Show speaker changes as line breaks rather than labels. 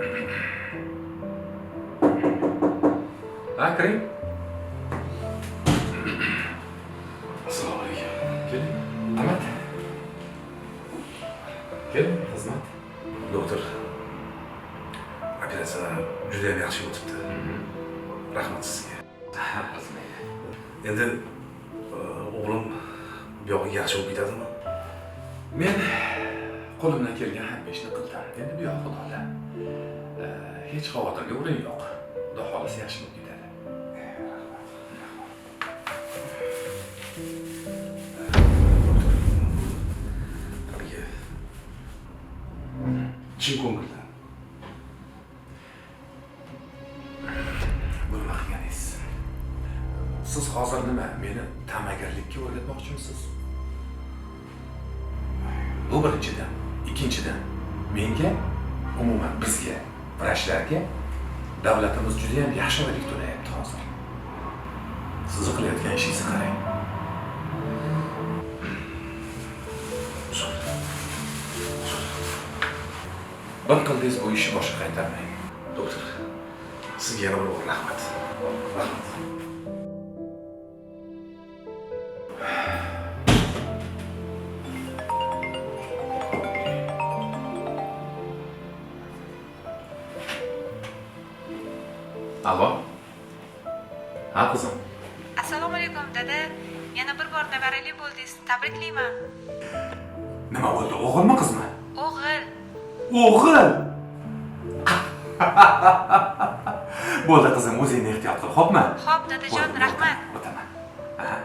Ha, kiring. Assalomu alaykum. Keling. Ahmad. Keling, xizmat.
Doktor, operatsiya juda ham yaxshi o'tibdi. Rahmat sizga. Endi o'g'lim buyog'iga yaxshi bo'lib ketadimi?
Men qo'limdan kelgan hamma ishni qildim. Endi bu yoq xudoda. Hech xavotirga o'rin yo'q. Xudo xohlasa yaxshi bo'lib ketadi.
Haligi chin ko'ngildan
Nima qilganingiz? Siz hozir nima? Meni ta'magirlikka o'rgatmoqchimisiz? Bu birinchidan. Ikkinchidan, menga, umuman bizga, vrachlarga davlatimiz juda ham yaxshi oylik to'layapti hozir. Siz qilayotgan ishingizni qarang. Bir qildingiz bu ishni boshqa qaytarmang.
doktor, sizga yana bir bor rahmat. Rahmat.
Alo. Ha qizim.
Assalomu alaykum dada. Yana bir bor nevarali bo'ldingiz. Tabriklayman.
Nima bo'ldi? O'g'ilmi, qizmi?
O'g'il.
O'g'il. Bo'ldi qizim, o'zingni ehtiyot qil, xo'pmi?
Xo'p dadajon, rahmat.
O'taman. Aha.